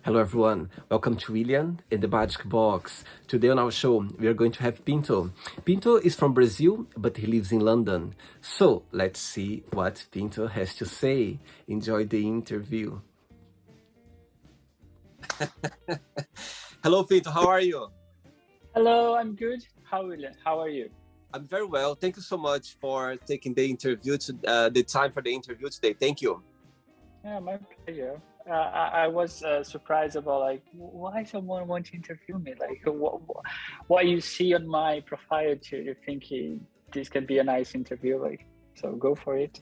Hello everyone, welcome to William in the Magic Box. Today on our show, we are going to have Pinto. Pinto is from Brazil, but he lives in London. So let's see what Pinto has to say. Enjoy the interview. Hello Pinto, how are you? Hello, I'm good. How are you? I'm very well. Thank you so much for taking the time for the interview today. Thank you. Yeah, my pleasure. I was surprised about why someone want to interview me. What you see on my profile to think this can be a nice interview. So go for it.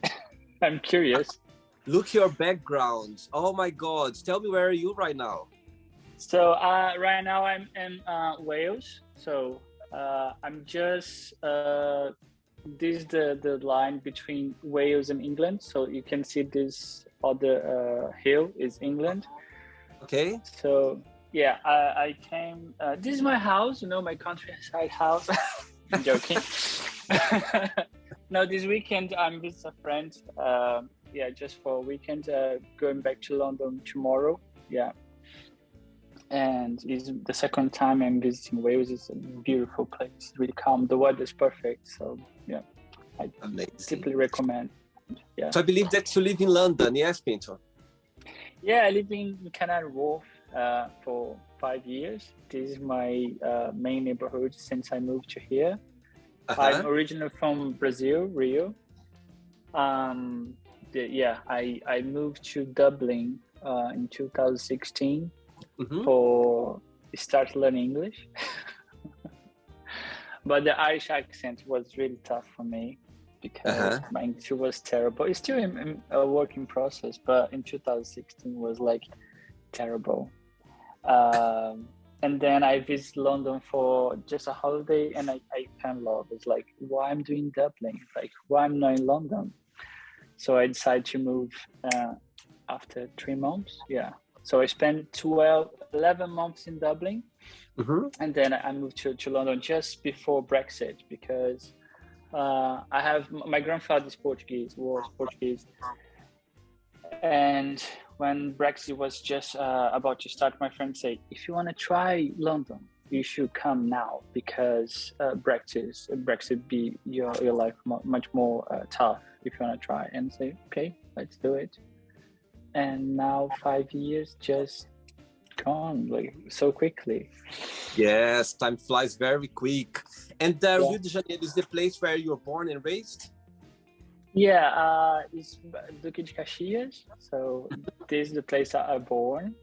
I'm curious. Look your background. Oh my God. Tell me, where are you right now? So right now I'm in Wales. So I'm just this is the line between Wales and England. So you can see this other hill is England. Okay. So yeah, I came. This is my house. My countryside house. I'm joking. No, this weekend I'm with a friend. Yeah, just for a weekend. Going back to London tomorrow. Yeah. And it's the second time I'm visiting Wales. It's a beautiful place. It's really calm. The weather is perfect. So yeah, I deeply recommend. Yeah. So I believe that you live in London, yes, Pinto? Yeah, I live in Canary Wharf for 5 years. This is my main neighborhood since I moved to here. I'm originally from Brazil, Rio. I moved to Dublin in 2016 for start learning English. But the Irish accent was really tough for me because my English was terrible. It's still in a work in process, but in 2016 was terrible. And then I visited London for just a holiday, and I kind of love it. It's why I'm doing Dublin? Why I'm not in London? So I decided to move after 3 months. Yeah. So I spent 11 months in Dublin, and then I moved to London just before Brexit because I have my grandfather is Portuguese, was Portuguese, and when Brexit was just about to start, my friend said, "If you want to try London, you should come now because Brexit be your life much more tough if you want to try." And say, "Okay, let's do it." And now 5 years just gone so quickly. Yes, time flies very quick. And Rio de Janeiro is the place where you were born and raised? Yeah, it's Duque de Caxias. So this is the place that I born.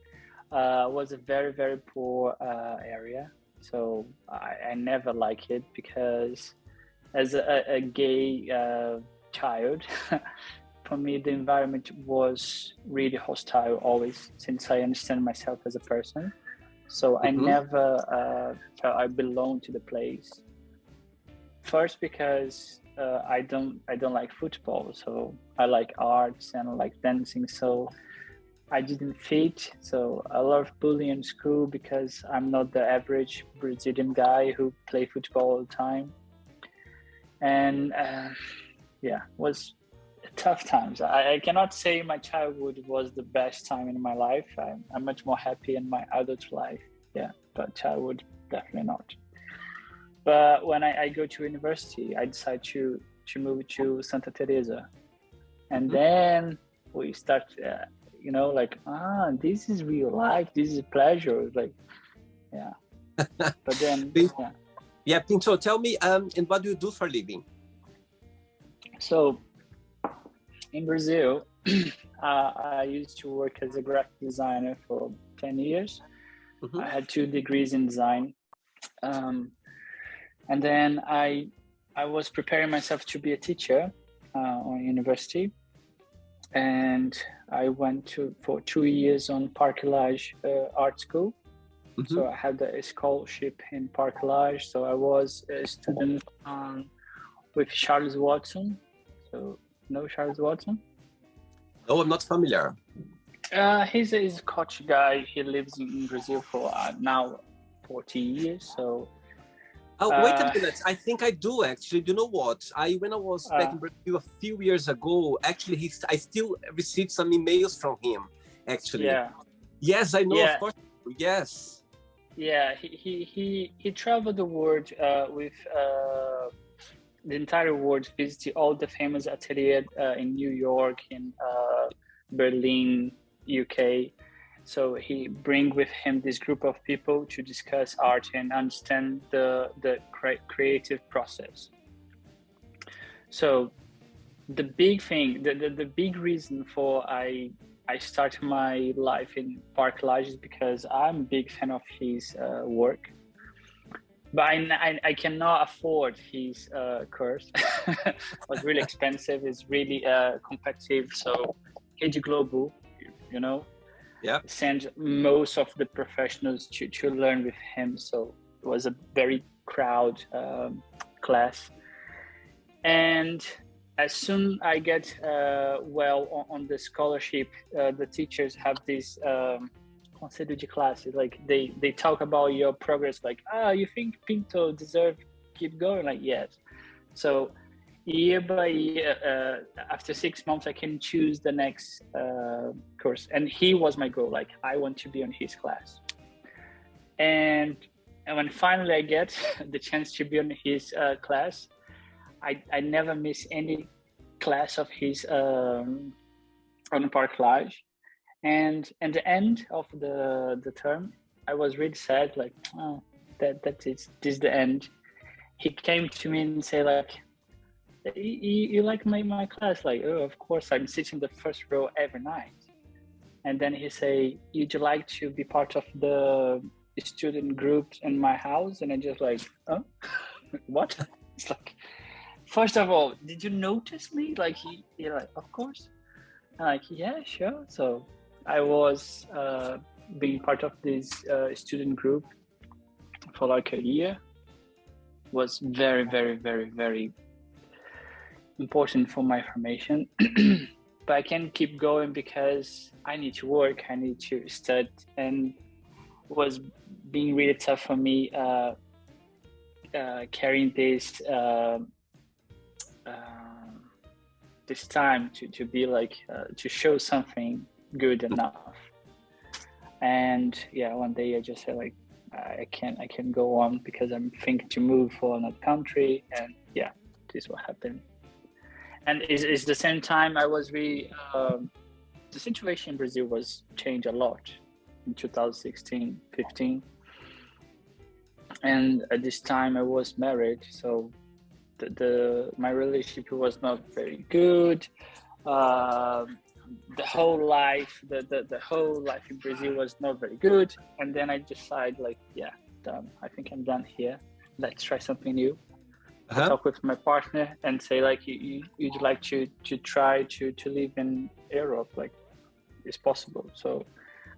Was a very, very poor area. So I never liked it because as a gay child, for me, the environment was really hostile always, since I understand myself as a person. So I never felt I belonged to the place. First, because I don't like football, so I like arts and I like dancing. So I didn't fit. So a lot of bullying in school because I'm not the average Brazilian guy who play football all the time. And was tough times. I cannot say my childhood was the best time in my life. I'm much more happy in my adult life. Yeah, but childhood, definitely not. But when I go to university, I decide to move to Santa Teresa. And then we start, this is real life. This is pleasure. Yeah. But then, Yeah, Pinto, tell me, and what do you do for a living? So, in Brazil, I used to work as a graphic designer for 10 years. I had 2 degrees in design. And then I was preparing myself to be a teacher on university. And I went for 2 years on Parquelage Art School. So I had a scholarship in Parquelage. So I was a student with Charles Watson. So, know Charles Watson? No, I'm not familiar. He's a Scotch guy. He lives in Brazil for now 40 years. So. Wait a minute. I think I do actually. You know what? When I was back in Brazil a few years ago, actually, I still received some emails from him. Actually. Yes, I know, of Yeah, course. Yes. yeah. He traveled the world with the entire world, visiting all the famous ateliers in New York, in Berlin, UK. So he bring with him this group of people to discuss art and understand the creative process. So the big thing, the big reason for I started my life in Park Lage is because I'm a big fan of his work, but I cannot afford his course. It was really expensive. It's really competitive. So Rede Globo, you know, Yeah. sent most of the professionals to learn with him. So it was a very crowd class. And as soon I get well on the scholarship, the teachers have this conselho de classe, like they talk about your progress, like, you think Pinto deserve keep going, like, yes. So year by year, after 6 months, I can choose the next course, and he was my goal, like I want to be on his class. And when finally I get the chance to be on his class, I never miss any class of his on Park Lage. And at the end of the term, I was really sad, like, oh, that is this is the end. He came to me and say, like, you like my class? Like, oh, of course, I'm sitting the first row every night. And then he say, you'd like to be part of the student groups in my house? And I just like, oh, what? It's like, first of all, did you notice me? Like, he like, of course. I'm like, yeah, sure. So I was being part of this student group for like a year. Was very, very, very, very important for my formation. But I can't keep going because I need to work, I need to study, and it was being really tough for me carrying this this time to be like to show something good enough. And yeah, one day I just said, like, I can't go on because I'm thinking to move for another country. And yeah, this is what happened. And it's the same time I was really the situation in Brazil was changed a lot in 2016, 15. And at this time I was married, so my relationship was not very good. The whole life, the whole life in Brazil was not very good. And then I decided, like, yeah, done. I think I'm done here. Let's try something new. I talk with my partner and say, like, you'd like to try to live in Europe, like, it's possible. So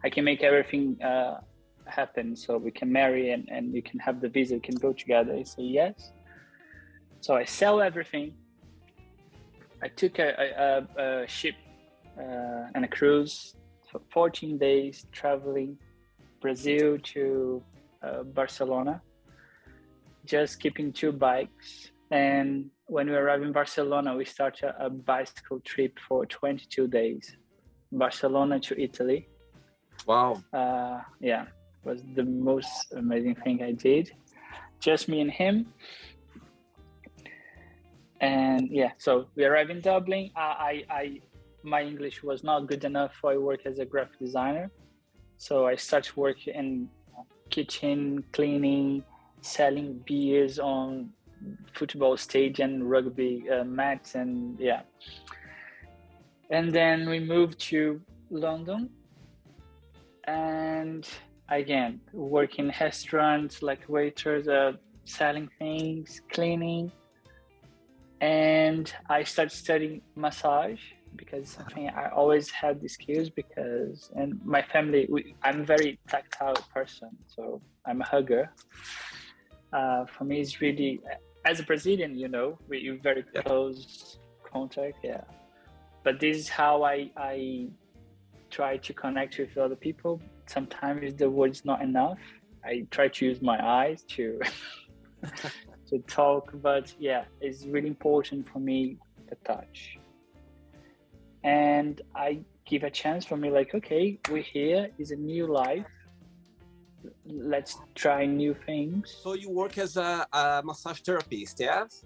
I can make everything happen. So we can marry and you can have the visa, we can go together. I say yes. So I sell everything. I took a ship and a cruise for 14 days, traveling Brazil to Barcelona, just keeping 2 bikes. And when we arrived in Barcelona, we started a bicycle trip for 22 days, Barcelona to Italy. Wow. Yeah, it was the most amazing thing I did. Just me and him. And yeah, so we arrived in Dublin. My English was not good enough for I work as a graphic designer. So I started working in kitchen, cleaning, selling beers on football stadium, rugby mats, and yeah. And then we moved to London, and again, work in restaurants, like waiters, selling things, cleaning. And I started studying massage because I always had the skills because, and my family, I'm a very tactile person, so I'm a hugger. For me, it's really, as a Brazilian, you know, we're very close contact, yeah. But this is how I try to connect with other people. Sometimes the word's not enough. I try to use my eyes to to talk, but yeah, it's really important for me, the touch. And I give a chance for me, like, okay, we're here, is a new life, let's try new things. So you work as a massage therapist, yes?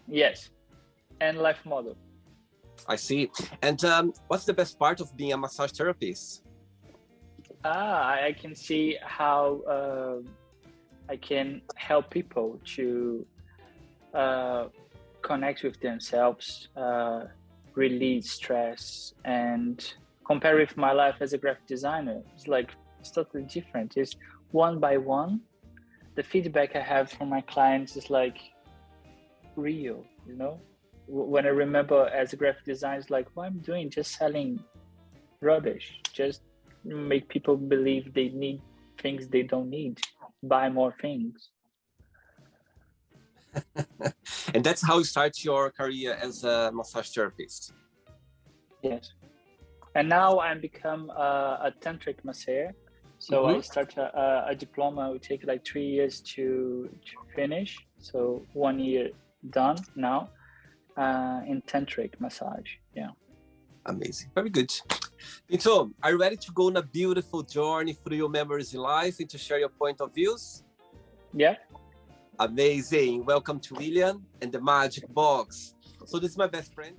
Yes, and life model. I see. And what's the best part of being a massage therapist? I can see how I can help people to connect with themselves, release stress, and compare with my life as a graphic designer. It's totally different. It's one by one. The feedback I have from my clients is like real, you know? When I remember as a graphic designer, it's like, what I'm doing, just selling rubbish, just make people believe they need things they don't need, buy more things. And that's how you start your career as a massage therapist. Yes. And now I'm become a tantric masseuse. So I start a diploma. It would take like 3 years to finish. So 1 year done now in tantric massage. Yeah. Amazing. Very good. Pinto, are you ready to go on a beautiful journey through your memories in life and to share your point of views? Yeah. Amazing. Welcome to William and the Magic Box. So this is my best friend.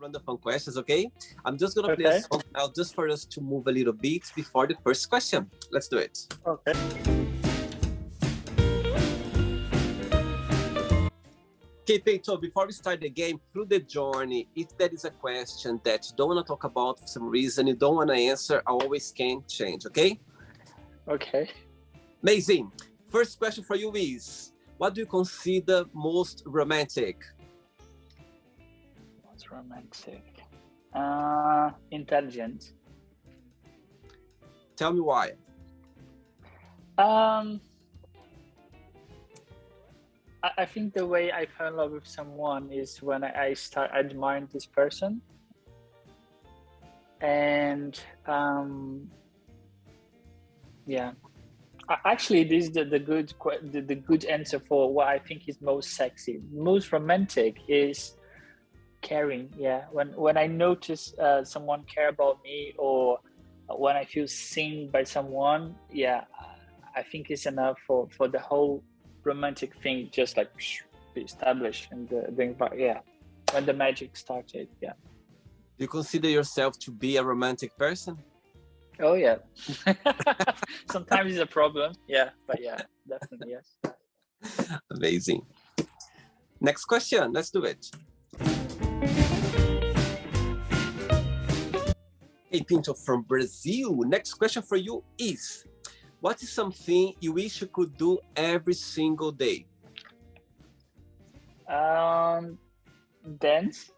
Random fun questions, okay? I'm just gonna play a song now just for us to move a little bit before the first question. Let's do it. Okay. Okay, Pinto, before we start the game, through the journey, if there is a question that you don't want to talk about for some reason, you don't want to answer, I always can change, okay? Okay. Amazing. First question for you is, what do you consider most romantic? What's romantic? Intelligent. Tell me why. I think the way I fell in love with someone is when I start admiring this person, and yeah, actually, this is the good answer for what I think is most sexy. Most romantic is caring. Yeah, when I notice someone care about me, or when I feel seen by someone, yeah, I think it's enough for the whole romantic thing just like be established and when the magic started. Yeah. Do you consider yourself to be a romantic person? Oh yeah. Sometimes it's a problem, yeah, but yeah, definitely yes. Amazing. Next question, let's do it. Hey Pinto from Brazil, next question for you is, what is something you wish you could do every single day? Dance.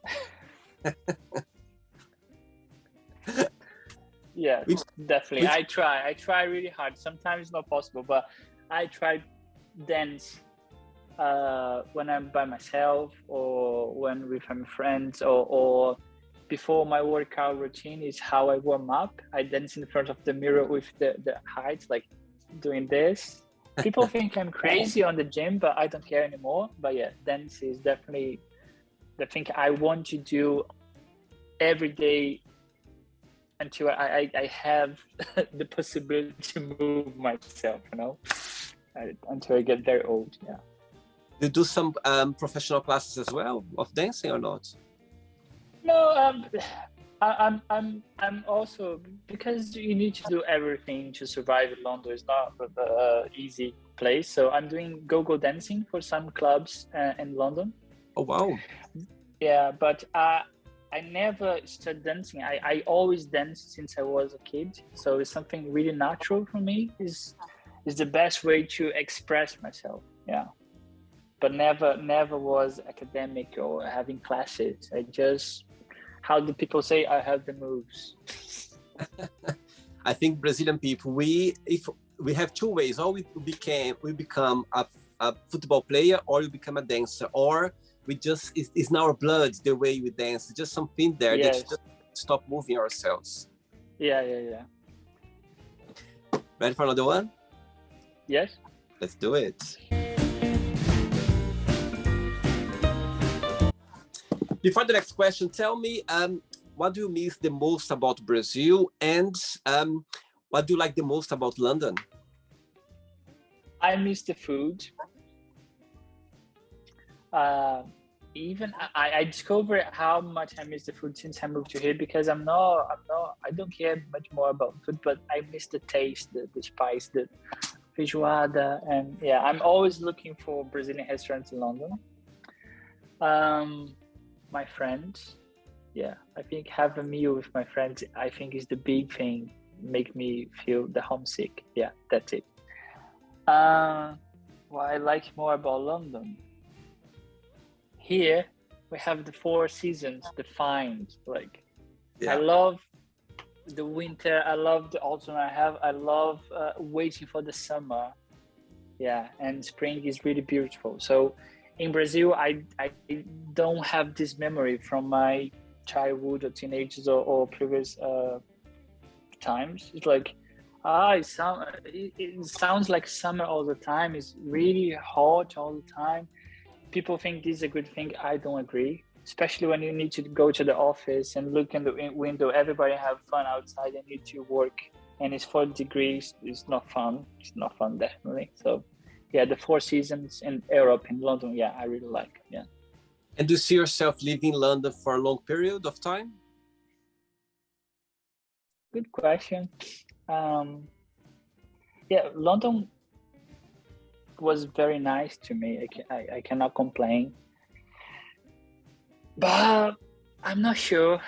Yeah, definitely. I try really hard. Sometimes it's not possible, but I try dance when I'm by myself or when with my friends, or before my workout routine is how I warm up. I dance in front of the mirror with the heights, like doing this. People think I'm crazy on the gym, but I don't care anymore. But yeah, dance is definitely the thing I want to do every day until I have the possibility to move myself, you know, until I get very old. Yeah. You do some professional classes as well of dancing or not? No, I'm also, because you need to do everything to survive in London. It's not an easy place. So I'm doing go-go dancing for some clubs in London. Oh, wow. Yeah, but I never started dancing. I always danced since I was a kid. So it's something really natural for me. Is the best way to express myself. Yeah. But never was academic or having classes. I just, how do people say, I have the moves? I think Brazilian people, if we have two ways: or we become a football player, or you become a dancer, or we just it's in our blood the way we dance. It's just something there that you just stop moving ourselves. Yeah. Ready for another one? Yes. Let's do it. Before the next question, tell me, what do you miss the most about Brazil, and what do you like the most about London? I miss the food. Even I discovered how much I miss the food since I moved to here, because I don't care much more about food, but I miss the taste, the spice, the feijoada, and yeah, I'm always looking for Brazilian restaurants in London. My friends, yeah, I think have a meal with my friends, I think is the big thing, make me feel the homesick. Yeah, that's it. What I like more about London, here we have the 4 seasons defined. Like, Yeah. I love the winter, I love the autumn, I love waiting for the summer. Yeah, and spring is really beautiful. So in Brazil, I don't have this memory from my childhood or teenagers or previous times. It's like, it sounds like summer all the time. It's really hot all the time. People think this is a good thing. I don't agree, especially when you need to go to the office and look in the window. Everybody have fun outside and need to work, and it's 40 degrees. It's not fun. It's not fun, definitely. So yeah, the 4 seasons in Europe, in London, yeah, I really like. Yeah. And do you see yourself living in London for a long period of time? Good question. Yeah, London was very nice to me. I cannot complain, but I'm not sure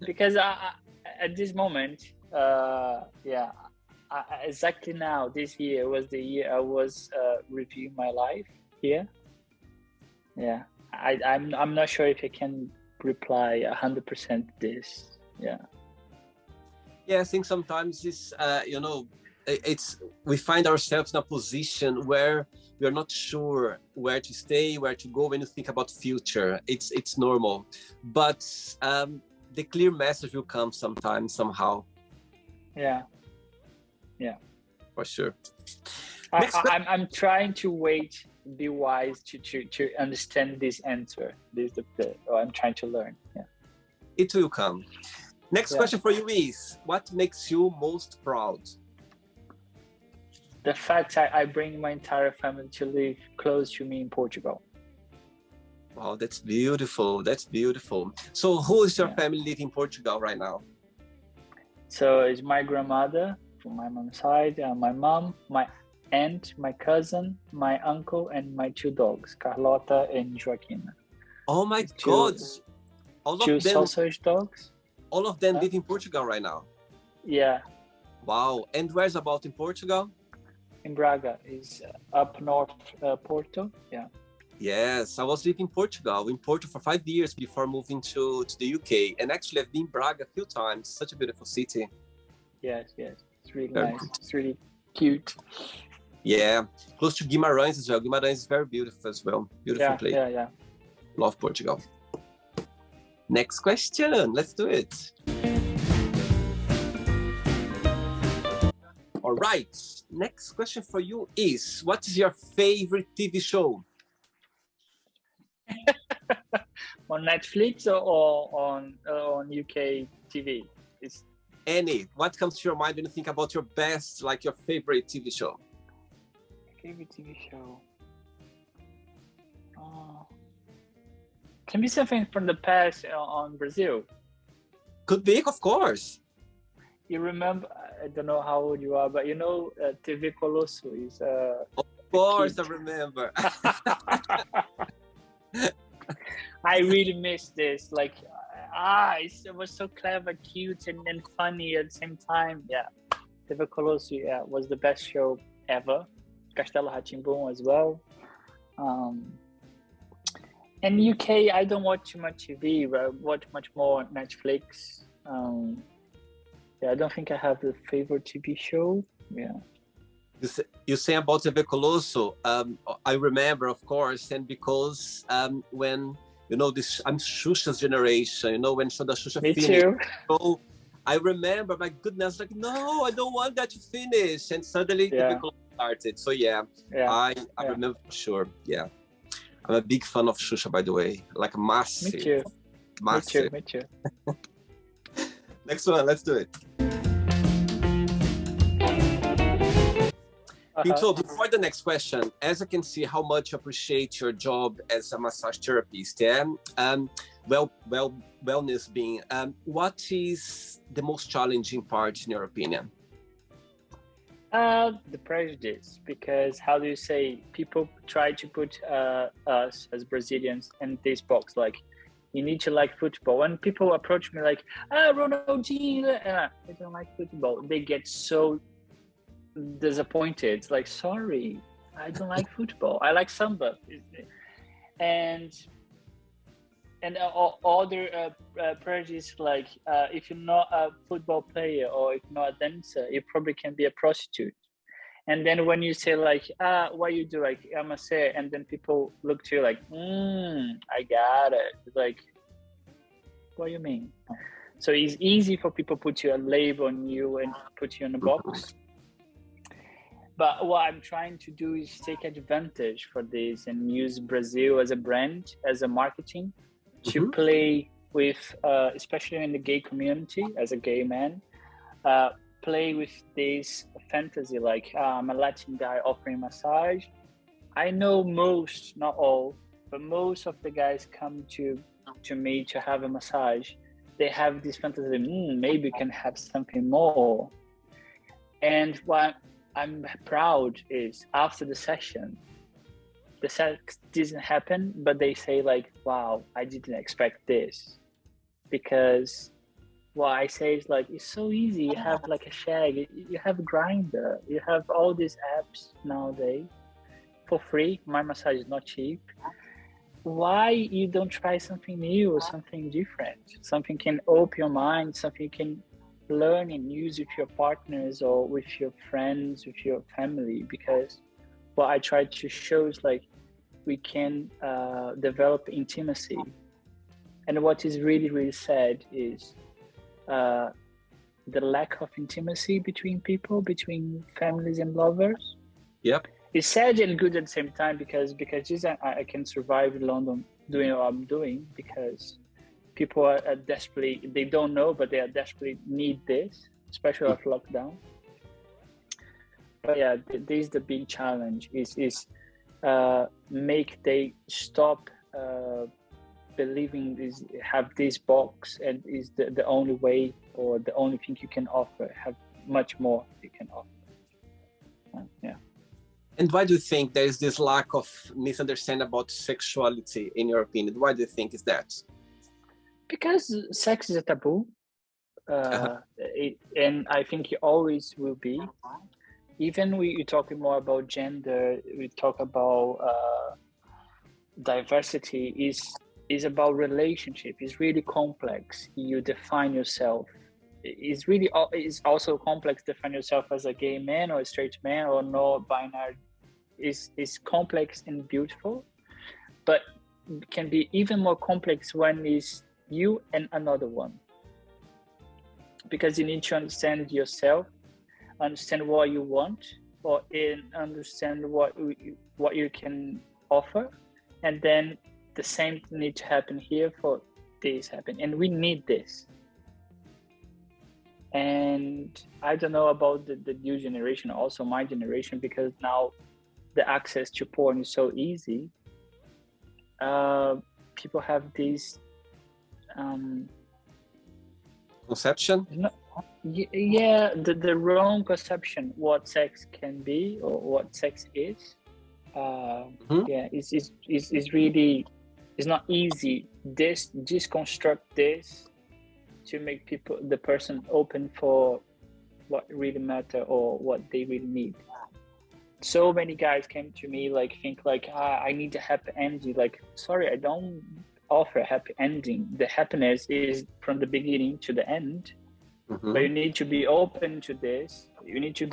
because at this moment, yeah, exactly now, this year was the year I was reviewing my life here. Yeah, I'm not sure if I can reply 100% this. Yeah. Yeah, I think sometimes it's we find ourselves in a position where we are not sure where to stay, where to go when you think about future. It's normal, but the clear message will come sometimes, somehow. Yeah. Yeah. For sure. I'm trying to wait, be wise to understand this answer. I'm trying to learn. Yeah. It will come. Next question for you is, what makes you most proud? The fact I bring my entire family to live close to me in Portugal. Wow, that's beautiful. That's beautiful. So who is your family living in Portugal right now? So it's my grandmother from my mom's side, my mom, my aunt, my cousin, my uncle, and my 2 dogs, Carlota and Joaquina. Oh my God. Two sausage dogs. All of them live in Portugal right now? Yeah. Wow. And where's about in Portugal? In Braga, is up north, Porto. Yeah. Yes, I was living in Portugal for 5 years before moving to the UK. And actually, I've been in Braga a few times. Such a beautiful city. Yes. It's really nice. It's really cute. Yeah, close to Guimarães as well. Guimarães is very beautiful as well. Beautiful place. Yeah. Love Portugal. Next question. Let's do it. All right. Next question for you is, what is your favorite TV show? On Netflix or on UK TV? It's any. What comes to your mind when you think about your best, like your favorite TV show? Favorite TV show? Can be something from the past on Brazil. Could be, of course. You remember? I don't know how old you are, but you know, TV Colosso is. Of course, I remember. I really miss this. Like, it was so clever, cute, and funny at the same time. Yeah, TV Colosso, was the best show ever. Castelo Rá-Tim-Bum as well. And UK, I don't watch too much TV, but I watch much more Netflix. I don't think I have a favorite TV show. Yeah. You say about TV Colosso, I remember, of course, and because when, this, I'm Xuxa's generation, when the Xuxa Me finished. too. So I remember, my goodness, like, no, I don't want that to finish. And suddenly TV Colosso started. So yeah, Yeah, I yeah. remember for sure. Yeah, I'm a big fan of Xuxa, by the way. Like Me massive, too. Me too. massive. Me too. Next one, let's do it. Pinto, before the next question, as I can see how much you appreciate your job as a massage therapist, yeah? Wellness being, what is the most challenging part in your opinion? The prejudice, because how do you say, people try to put us as Brazilians in this box, like you need to like football. When people approach me like, Ronaldinho, I don't like football, they get so disappointed. It's like, sorry, I don't like football. I like samba, and other prejudice, like if you're not a football player or if you're not a dancer, you probably can be a prostitute. And then when you say like, what you do, like I'm a say, and then people look to you like, I got it. Like, what do you mean? So it's easy for people to put you a label on you and put you in a box. But what I'm trying to do is take advantage for this and use Brazil as a brand, as a marketing, to play with, especially in the gay community, as a gay man, play with this fantasy, like I'm a Latin guy offering massage. I know most, not all, but most of the guys come to me to have a massage. They have this fantasy, maybe we can have something more. And what I'm proud is after the session, the sex didn't happen, but they say like, wow, I didn't expect this. Because what I say is like, it's so easy. You have like a shag, you have a grinder, you have all these apps nowadays for free. My massage is not cheap. Why you don't try something new or something different? Something can open your mind, something you can learn and use with your partners or with your friends, with your family. Because what I try to show is like, we can develop intimacy. And what is really, really sad is the lack of intimacy between people, between families and lovers. Yep. It's sad and good at the same time, because this I can survive in London doing what I'm doing, because people are desperately, they don't know, but they are desperately need this, especially after lockdown. But yeah, this is the big challenge, is make they stop believing this, have this box and is the only way or the only thing you can offer. Have much more you can offer. Yeah. And why do you think there is this lack of misunderstanding about sexuality, in your opinion? Why do you think is that? Because sex is a taboo, and I think it always will be. Even we talking more about gender, we talk about diversity, is about relationship. It's really complex. You define yourself. It's also complex to define yourself as a gay man or a straight man or no binary. Is complex and beautiful, but can be even more complex when it's you and another one, because you need to understand yourself, understand what you want, or understand what you can offer, and then the same need to happen here for this happen, and we need this. And I don't know about the new generation, also my generation, because now the access to porn is so easy. People have this conception. Yeah, the wrong conception what sex can be or what sex is. Yeah, it's really, it's not easy. This deconstruct this to make the person open for what really matter or what they really need. So many guys came to me like, think like, I need a happy ending. Like, sorry, I don't offer a happy ending. The happiness is from the beginning to the end. But you need to be open to this. You need to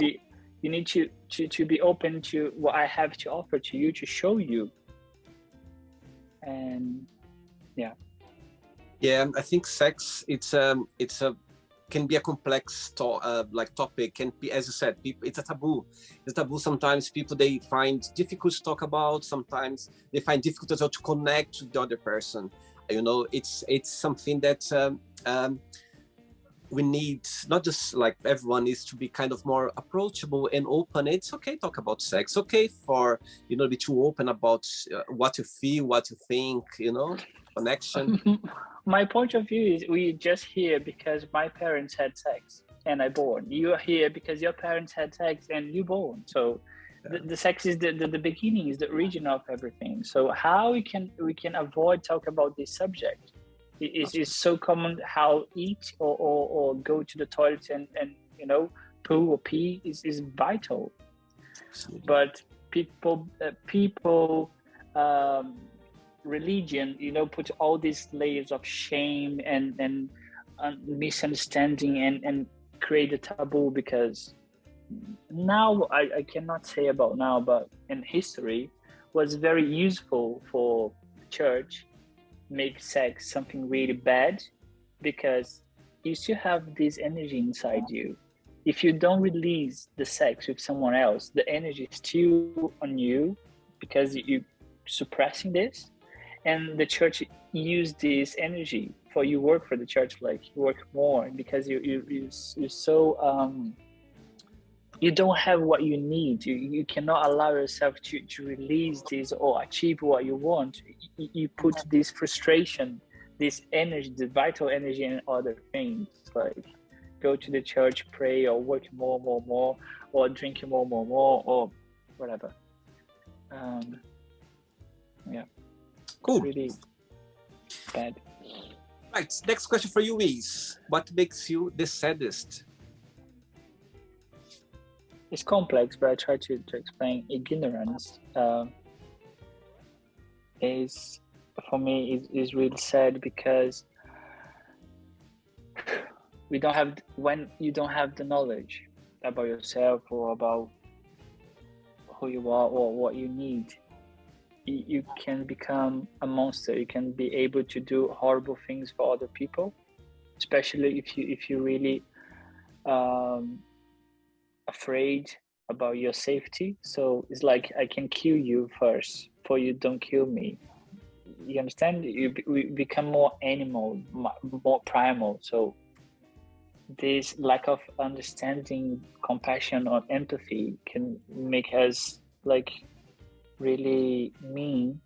be open to what I have to offer to you, to show you. And yeah, I think sex, it's a can be a complex like topic. Can be, as you said, people, it's a taboo. It's a taboo. Sometimes people, they find difficult to talk about. Sometimes they find difficult as well to connect with the other person. You know, it's something that we need, not just like everyone needs to be kind of more approachable and open. It's okay to talk about sex. Okay for, you know, be too open about what you feel, what you think, you know, connection. My point of view is we just here because my parents had sex and I born. You are here because your parents had sex and you born. So the sex is the beginning, is the origin of everything. So how we can avoid talk about this subject? It's so common how eat or go to the toilet and you know, poo or pee is vital. Absolutely. But people religion, you know, put all these layers of shame and misunderstanding and create a taboo, because now I cannot say about now, but in history was very useful for church make sex something really bad, because you still have this energy inside you. If you don't release the sex with someone else, the energy is still on you because you suppressing this. And the church use this energy for you work for the church, like you work more because you're so you don't have what you need. You cannot allow yourself to release this or achieve what you want. You put this frustration, this energy, the vital energy in other things, like go to the church, pray, or work more, or drink more, or whatever. Yeah. Cool. Really bad. Right. Next question for you is, what makes you the saddest? It's complex, but I try to explain. Ignorance is, for me, is really sad, because when you don't have the knowledge about yourself or about who you are or what you need, you can become a monster. You can be able to do horrible things for other people, especially if you really afraid about your safety. So it's like, I can kill you first before you don't kill me. You understand? We become more animal, more primal. So this lack of understanding, compassion, or empathy can make us like really mean.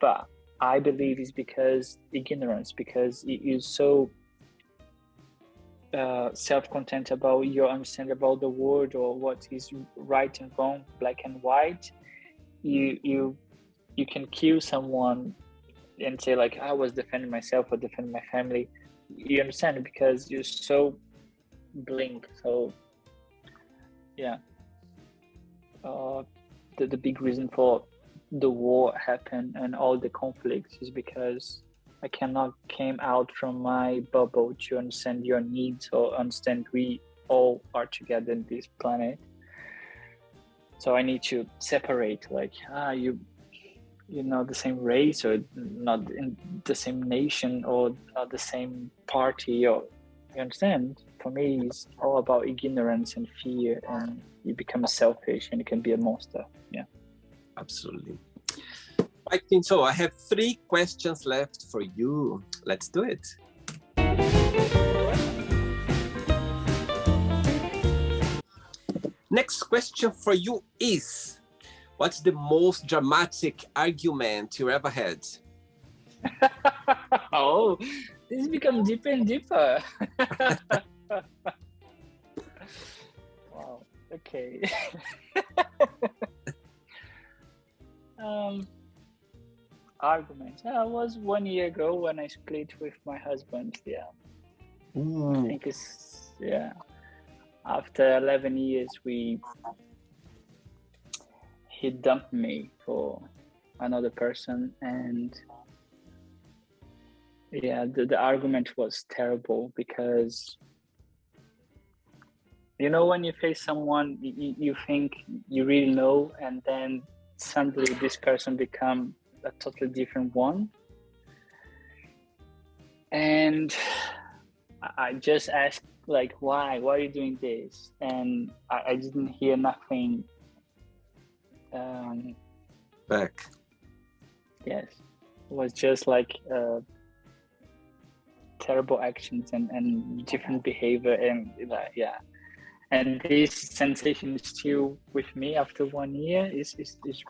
But I believe it's because ignorance, because you're so self-content about your understanding about the world or what is right and wrong, black and white. You can kill someone and say like, I was defending myself or defending my family. You understand? Because you're so blink. So yeah, the big reason for the war happened and all the conflicts is because I cannot came out from my bubble to understand your needs or understand we all are together in this planet. So I need to separate, like, you're not the same race, or not in the same nation, or not the same party, or you understand? For me, it's all about ignorance and fear, and you become selfish and you can be a monster. Yeah. Absolutely. I think so. I have 3 questions left for you. Let's do it. Next question for you is, what's the most dramatic argument you ever had? Oh, this becomes deeper and deeper. Wow. Okay. Argument. It was 1 year ago when I split with my husband. Yeah. Ooh. I think it's, yeah. After 11 years, he dumped me for another person, and yeah, the argument was terrible, because you know, when you face someone you think you really know, and then suddenly this person become a totally different one. And I just asked like, why are you doing this? And I didn't hear nothing. Back. Yes, it was just like terrible actions and different behavior, and yeah. And this sensation is still with me after 1 year. It's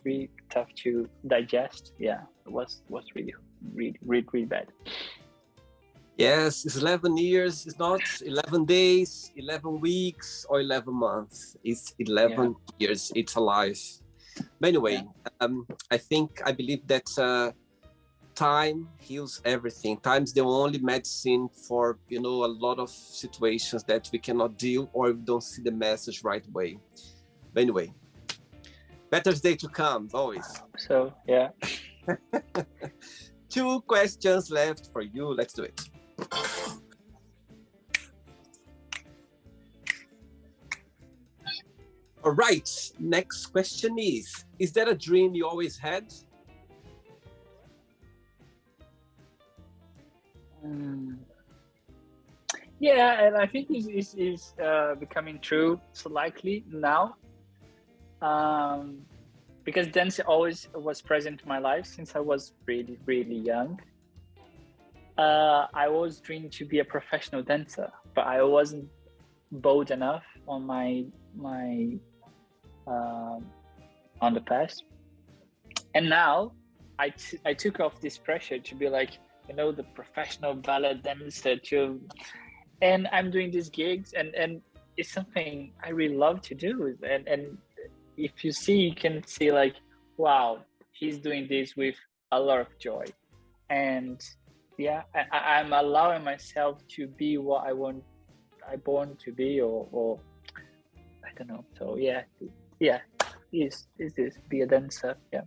really tough to digest. Yeah, it was really bad. Yes, it's 11 years. It's not 11 days, 11 weeks, or 11 months. It's 11 years. It's a life. But anyway, I believe that time heals everything. Time's the only medicine for, a lot of situations that we cannot deal or we don't see the message right away. But anyway, better day to come, always. So, yeah. 2 questions left for you. Let's do it. All right, next question is there a dream you always had? Yeah, and I think it's becoming true slightly now, because dance always was present in my life since I was really young. I always dreamed to be a professional dancer, but I wasn't bold enough on my on the past. And now I took off this pressure to be like, the professional ballet dancer too. And I'm doing these gigs, and it's something I really love to do. And if you see, you can see like, wow, he's doing this with a lot of joy. And yeah, I'm allowing myself to be what I born to be, or I don't know. So yeah, is this be a dancer? Yeah.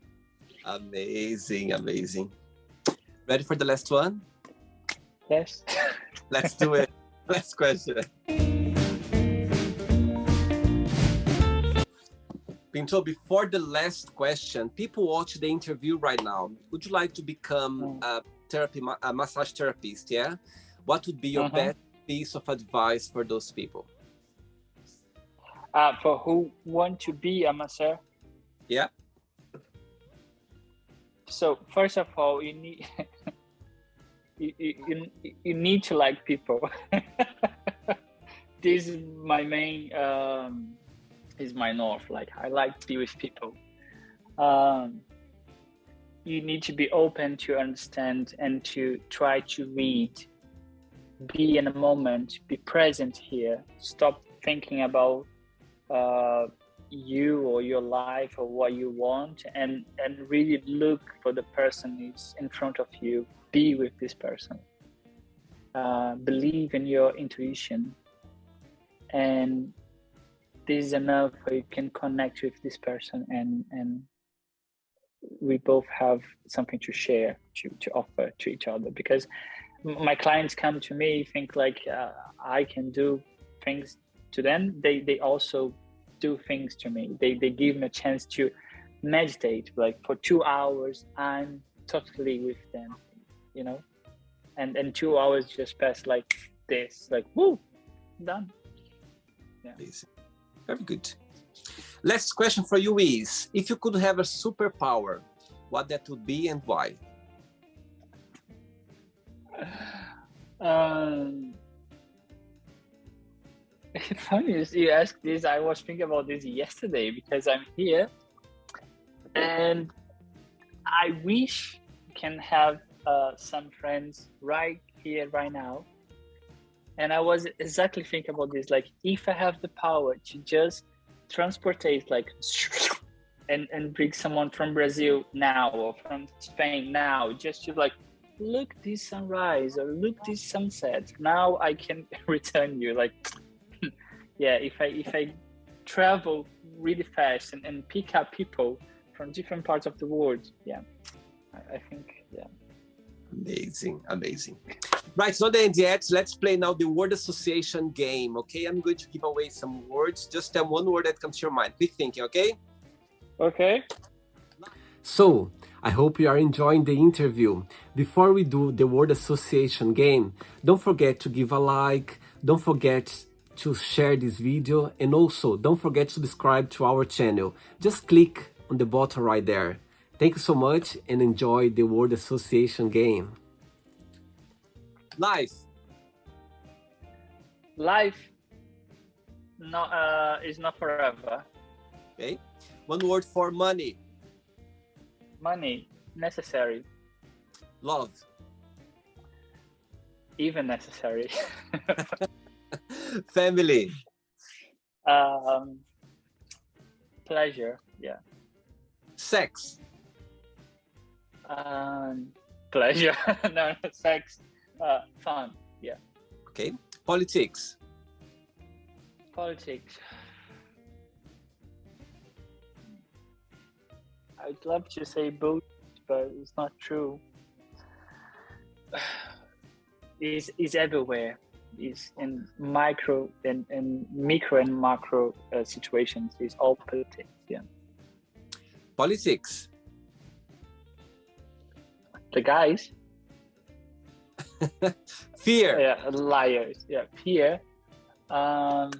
Amazing. Ready for the last one? Yes. Let's do it. Last question. Pinto, before the last question, people watch the interview right now. Would you like to become a massage therapist? Yeah. What would be your best piece of advice for those people? For who want to be a masseur? Yeah. So first of all, you need you need to like people. This is my main is my north. Like, I like to be with people. You need to be open to understand and to try to read. Be in a moment, be present here. Stop thinking about you or your life or what you want, and really look for the person who's in front of you. Be with this person. Believe in your intuition, and this is enough where you can connect with this person, and we both have something to share, to offer to each other. Because my clients come to me, think like I can do things to them. They also do things to me. They give me a chance to meditate, like for 2 hours. I'm totally with them, and 2 hours just pass like this, like, woo, done. Yeah. Very good. Last question for you is, if you could have a superpower, what that would be and why? Funny you ask this. I was thinking about this yesterday because I'm here, and I wish I can have some friends right here, right now. And I was exactly thinking about this. Like, if I have the power to just transportate, like, and bring someone from Brazil now or from Spain now, just to like, look this sunrise or look this sunset. Now I can return you. Like, yeah, if I travel really fast and pick up people from different parts of the world, yeah, I think, yeah. Amazing. Right, it's not the end yet. Let's play now the word association game, okay? I'm going to give away some words. Just tell one word that comes to your mind. Quick thinking, okay? Okay. So, I hope you are enjoying the interview. Before we do the word association game, don't forget to give a like, don't forget to share this video, and also don't forget to subscribe to our channel. Just click on the button right there. Thank you so much and enjoy the word association game. Life. Life is not forever. Okay. One word for money. Money, necessary. Love. Even necessary. Family. Pleasure, yeah. Sex. Pleasure. No, sex. Fun, yeah. Okay. Politics. Politics. I'd love to say bullshit, but it's not true. It's everywhere. It's in micro and micro and macro situations. It's all politics. Yeah. Politics. The guys. Fear. Yeah, liars. Yeah, fear. Oh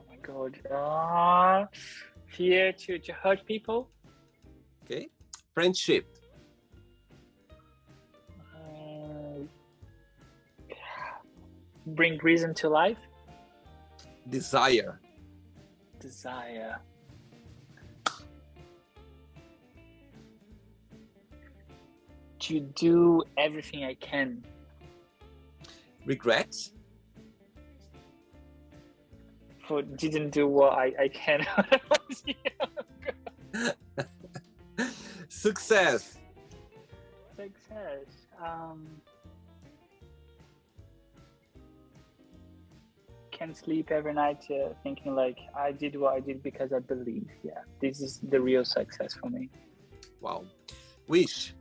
my God. Fear to hurt people. Okay. Friendship. Bring reason to life. Desire. Desire. To do everything I can. Regret. For didn't do what I can. Success. Success. Can't sleep every night thinking like I did what I did because I believe. Yeah, this is the real success for me. Wow. Wish.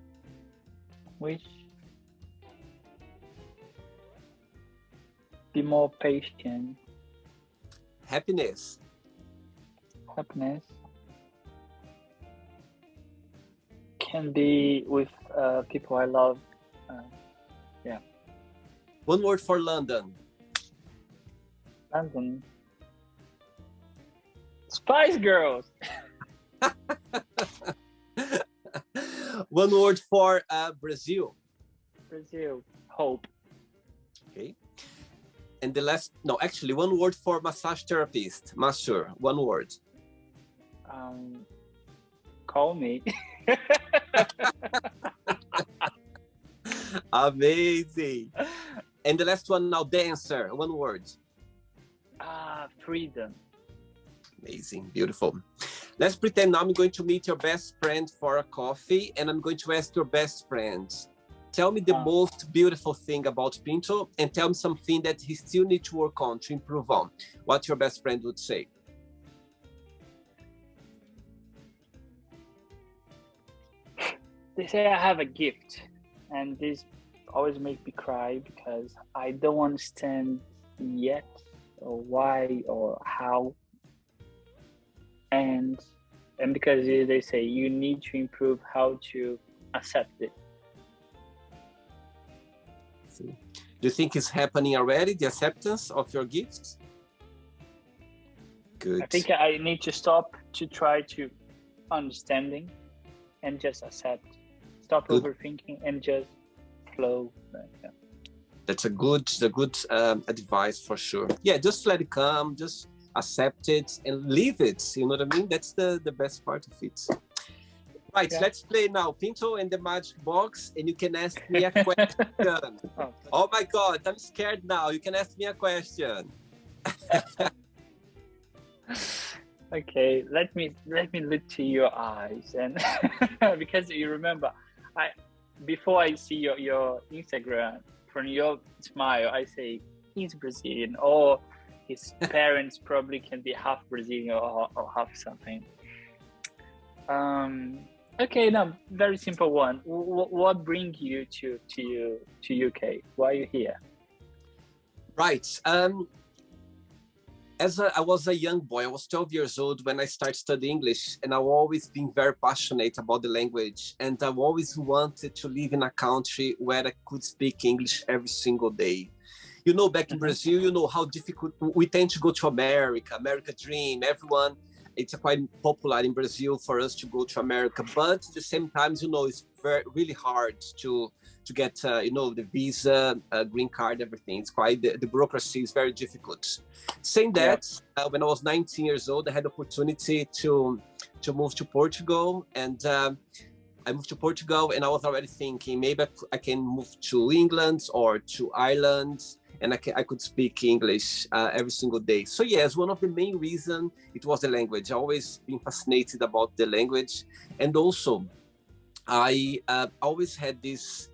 Wish. Be more patient. Happiness. Happiness. Can be with people I love. Yeah. One word for London. London. Spice Girls. One word for Brazil. Brazil. Hope. Okay. And the last, no, actually, one word for massage therapist. Masseur. One word. Call me. Amazing. And the last one now, dancer. One word. Freedom. Amazing. Beautiful. Let's pretend now I'm going to meet your best friend for a coffee, and I'm going to ask your best friend, tell me the most beautiful thing about Pinto, and tell me something that he still needs to work on, to improve on. What your best friend would say. They say I have a gift, and this always makes me cry because I don't understand yet or why or how. And because they say you need to improve how to accept it. Do you think it's happening already, the acceptance of your gifts? Good. I think I need to stop to try to understanding and just accept. Stop Good. overthinking and just flow. Yeah. That's a good advice for sure. Yeah, just let it come, just accept it and leave it. You know what I mean? That's the best part of it. Right, yeah. Let's play now. Pinto and the magic box, and you can ask me a question. Oh my God, I'm scared now. You can ask me a question. Okay, let me look to your eyes, and because you remember, before I see your Instagram, from your smile, I say he's Brazilian, or his parents probably can be half Brazilian or half something. Okay, now very simple one. What brings you to UK? Why are you here? Right. I was a young boy, I was 12 years old when I started studying English, and I've always been very passionate about the language. And I've always wanted to live in a country where I could speak English every single day. You know, back in Brazil, you know how difficult we tend to go to America, America dream, everyone. It's quite popular in Brazil for us to go to America, but at the same time, you know, it's really hard to get, you know, the visa, green card, everything. It's quite, the bureaucracy is very difficult. Saying that, when I was 19 years old, I had the opportunity to move to Portugal, and I moved to Portugal, and I was already thinking maybe I can move to England or to Ireland, and I could speak English every single day. So yes, one of the main reasons, it was the language. I always been fascinated about the language, and also I always had this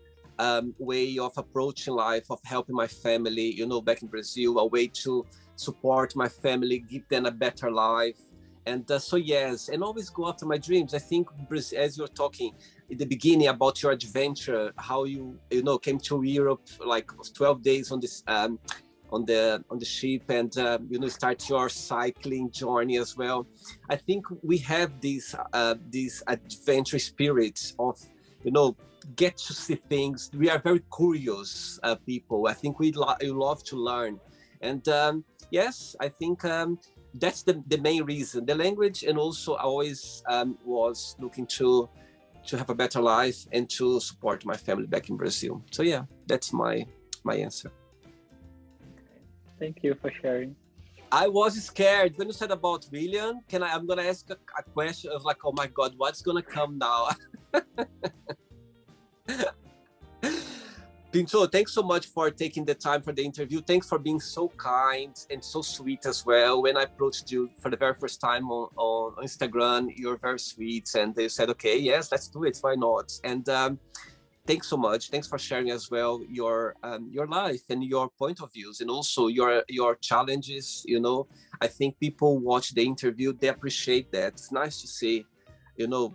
way of approaching life, of helping my family, you know, back in Brazil, a way to support my family, give them a better life. And so yes, and always go after my dreams. I think, as you're talking in the beginning about your adventure, how you know came to Europe, like 12 days on this on the ship, and you know, start your cycling journey as well. I think we have this adventure spirit of, you know, get to see things. We are very curious people. I think we love to learn, and yes, I think that's the main reason, the language, and also I always was looking to have a better life and to support my family back in Brazil. So yeah, that's my answer. Thank you for sharing. I was scared when you said about William. I'm gonna ask a question. I was like, oh my God, what's gonna come now? Pinto, thanks so much for taking the time for the interview. Thanks for being so kind and so sweet as well. When I approached you for the very first time on Instagram, you're very sweet, and they said, okay, yes, let's do it. Why not? And thanks so much. Thanks for sharing as well your life and your point of views, and also your challenges. You know, I think people watch the interview, they appreciate that. It's nice to see, you know,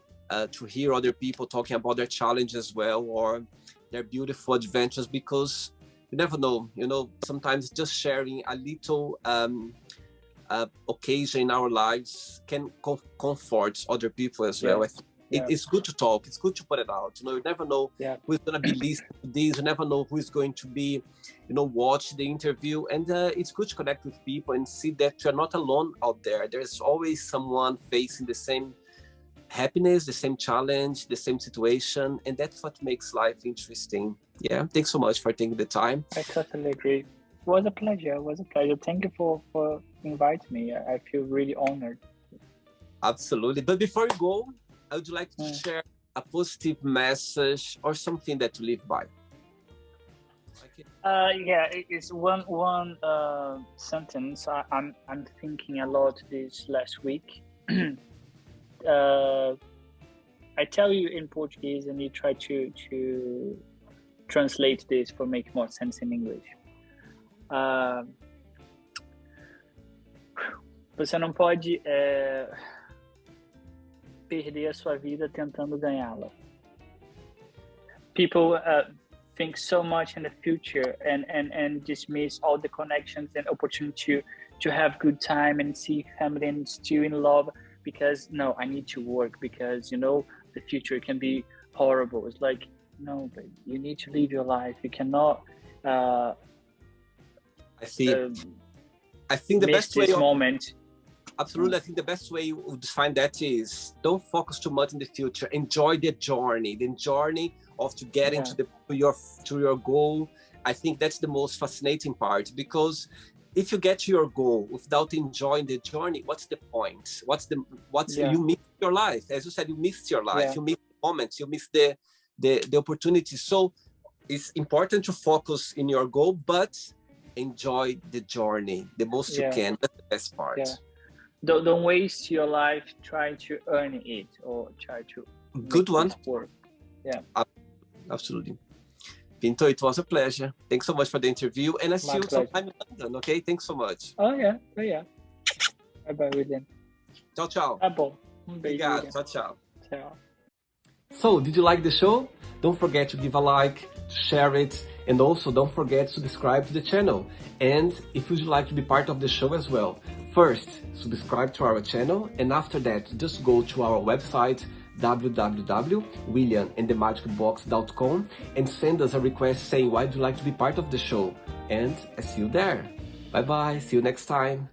to hear other people talking about their challenges as well, or their beautiful adventures, because you never know, you know, sometimes just sharing a little occasion in our lives can comfort other people as well. I think it's good to talk, it's good to put it out. You know, you never know who's going to be listening to this, you never know who's going to be, you know, watch the interview, and it's good to connect with people and see that you're not alone out there. There's always someone facing the same happiness, the same challenge, the same situation, and that's what makes life interesting. Yeah, thanks so much for taking the time. I totally agree. It was a pleasure. Thank you for inviting me. I feel really honored. Absolutely. But before you go, I would like to share a positive message or something that to live by. It's one sentence I'm thinking a lot this last week. I tell you in Portuguese, and you try to translate this for make more sense in English. Você não pode perder a sua vida tentando ganhá-la. People think so much in the future and dismiss all the connections and opportunity to have good time and see family and still in love, because no, I need to work, because you know the future can be horrible. It's like, no, but you need to live your life. You cannot I think the best way moment. Absolutely. I think the best way you define that is don't focus too much in the future. Enjoy the journey of to get into to your goal. I think that's the most fascinating part, because if you get to your goal without enjoying the journey, what's the point? You miss your life. As you said, you missed your life. You missed the moments. You missed the opportunity. So it's important to focus in your goal, but enjoy the journey the most you can. That's the best part. Yeah. Don't waste your life trying to earn it or try to good one work. Yeah, absolutely. Pinto, it was a pleasure. Thanks so much for the interview, and I see you sometime in London. Okay, thanks so much. Oh yeah. Bye bye, William. Tchau, tchau. Tá bom. Beijo. Obrigado. Tchau, tchau. Tchau. So, did you like the show? Don't forget to give a like, to share it, and also don't forget to subscribe to the channel. And if you'd like to be part of the show as well, first, subscribe to our channel, and after that, just go to our website, www.williamandthemagicbox.com, and send us a request saying why you'd like to be part of the show. And I see you there. Bye bye, see you next time.